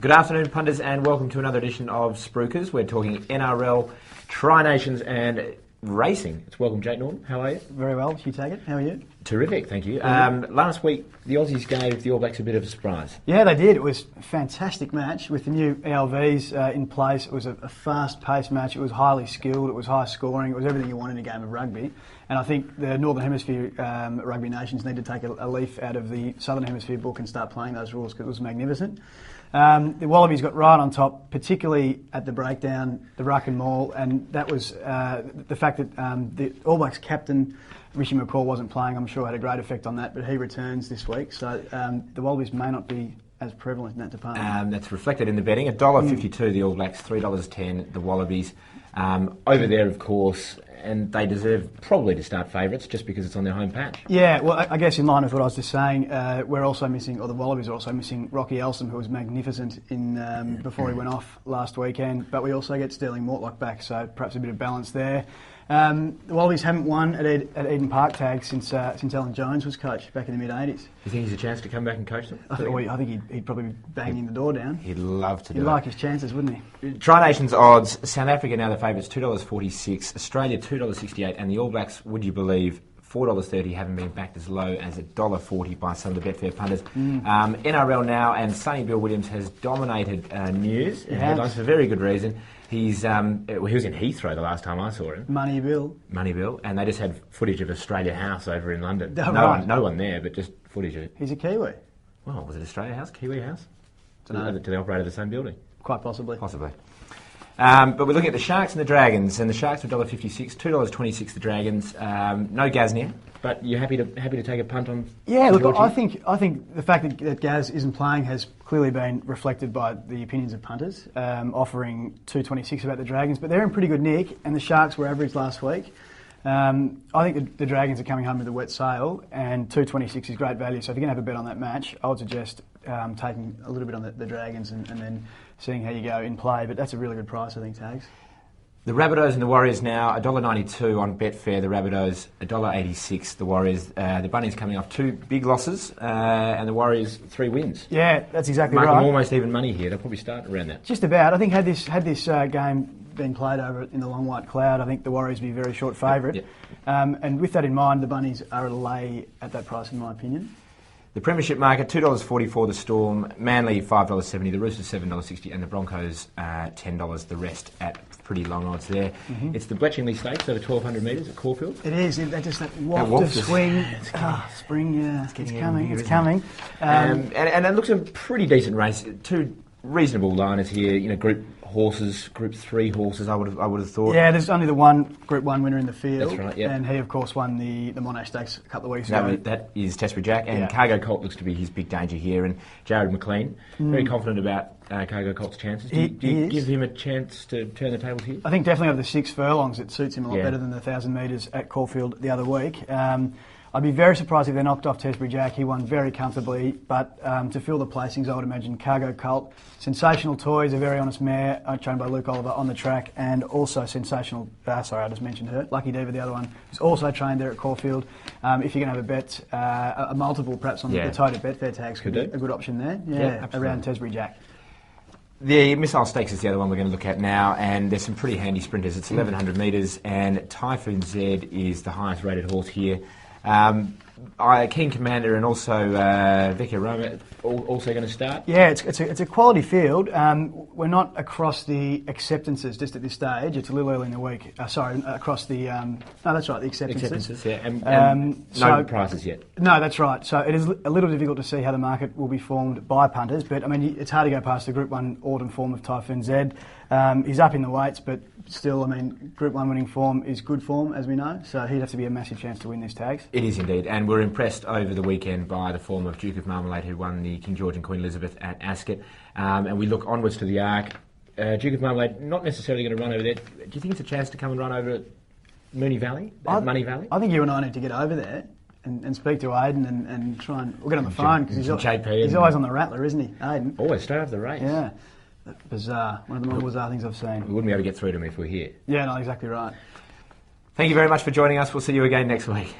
Good afternoon, punters, and welcome to another edition of Spruikers. We're talking NRL, Tri-Nations and racing. It's welcome, Jake Norton. How are you? Very well, Hugh Taggart. How are you? Terrific, thank you. Last week, the Aussies gave the All Blacks a bit of a surprise. Yeah, they did. It was a fantastic match with the new ELVs in place. It was a fast-paced match. It was highly skilled. It was high scoring. It was everything you want in a game of rugby. And I think the Northern Hemisphere rugby nations need to take a leaf out of the Southern Hemisphere book and start playing those rules because it was magnificent. The Wallabies got right on top, particularly at the breakdown, the ruck and maul, and that was the fact that the All Blacks captain, Rishi McCaw, wasn't playing. I'm sure had a great effect on that, but he returns this week, so the Wallabies may not be as prevalent in that department. That's reflected in the betting. $1.52 the All Blacks, $3.10 the Wallabies. Over there, of course, and they deserve probably to start favourites just because it's on their home patch. Yeah, well, I guess in line with what I was just saying, we're also missing, or the Wallabies are also missing, Rocky Elsom, who was magnificent in before he went off last weekend. But we also get Sterling Mortlock back, so perhaps a bit of balance there. The Wallabies haven't won at Eden Park Tag since Alan Jones was coach back in the mid-'80s. You think he's a chance to come back and coach them? I think he'd probably be banging the door down. He'd love to do it. He'd like his chances, wouldn't he? Tri-Nations odds, South Africa now the favourites, $2.46, Australia $2.68, and the All Blacks, would you believe, $4.30, haven't been backed as low as $1.40 by some of the Betfair punters. NRL now, and Sonny Bill Williams has dominated news and headlines for very good reason. He was in Heathrow the last time I saw him. Money Bill, and they just had footage of Australia House over in London. No one there, but just footage of it. He's a Kiwi. Well, was it Australia House, Kiwi House? Do they operate at the same building? Quite possibly. But we're looking at the Sharks and the Dragons, and the Sharks were $1.56, $2.26 the Dragons. No Gaznia, but you're happy to take a punt on? Yeah, look, I think the fact that Gaz isn't playing has clearly been reflected by the opinions of punters, offering $2.26 about the Dragons, but they're in pretty good nick, and the Sharks were average last week. I think the Dragons are coming home with a wet sail, and $2.26 is great value. So if you're going to have a bet on that match, I would suggest taking a little bit on the Dragons and then seeing how you go in play. But that's a really good price, I think, Tags. The Rabbitohs and the Warriors now, $1.92 on Betfair. The Rabbitohs, $1.86. The Warriors, the Bunnies coming off 2 big losses, and the Warriors 3 wins. Yeah, that's exactly right. Marking almost even money here. They'll probably start around that. Just about. I think had this game been played over in the long white cloud, I think the Warriors would be a very short favourite. Yep. And with that in mind, the Bunnies are a lay at that price, in my opinion. The Premiership market, $2.44 the Storm, Manly $5.70, the Roosters $7.60, and the Broncos $10. The rest at pretty long odds there. It's the Bletchingley Stakes over 1,200 metres at Caulfield. It is. That waft of swing. Spring, yeah, it's coming. And it looks a pretty decent race. 2 reasonable liners here. You know, Group horses, Group 3 horses. I would have thought. Yeah, there's only the one Group 1 winner in the field. That's right. Yeah, and he of course won the Monash Stakes a couple of weeks ago. That is Testbury Jack, and Cargo Colt looks to be his big danger here. And Jared McLean, very confident about Cargo Colt's chances. Do you give him a chance to turn the tables here? I think definitely over the 6 furlongs, it suits him a lot better than the 1,000 metres at Caulfield the other week. I'd be very surprised if they knocked off Testbury Jack. He won very comfortably, but to fill the placings, I would imagine Cargo Colt, Sensational Toys, a very honest mare, trained by Luke Oliver on the track, and also Sensational, I just mentioned her, Lucky Diva, the other one, who's also trained there at Caulfield. If you're going to have a bet, a multiple perhaps on the total Betfair Tags could be a good option there. Yeah, around Testbury Jack. The Missile Stakes is the other one we're going to look at now, and there's some pretty handy sprinters. It's 1,100 metres, and Typhoon Z is the highest rated horse here. Keen Commander and also Vecchia Roma also going to start? Yeah, it's a quality field. We're not across the acceptances just at this stage. It's a little early in the week. Across the... no, that's right, the acceptances. Yeah, and no prices yet. No, that's right. So it is a little difficult to see how the market will be formed by punters, but I mean, it's hard to go past the Group 1 autumn form of Typhoon Z. He's up in the weights, but still, I mean, Group 1 winning form is good form, as we know, so he'd have to be a massive chance to win this Tags. It is indeed, and we're impressed over the weekend by the form of Duke of Marmalade, who won the King George and Queen Elizabeth at Ascot, and we look onwards to the Arc. Duke of Marmalade not necessarily going to run over there. Do you think it's a chance to come and run over at Moonee Valley, Money Valley? I think you and I need to get over there and speak to Aiden and try and... We'll get on the phone, because he's always on the rattler, isn't he, Aiden? Always, straight after the race. Yeah. Bizarre. One of the more bizarre things I've seen. We wouldn't be able to get through to him if we were here. Yeah, no, exactly right. Thank you very much for joining us. We'll see you again next week.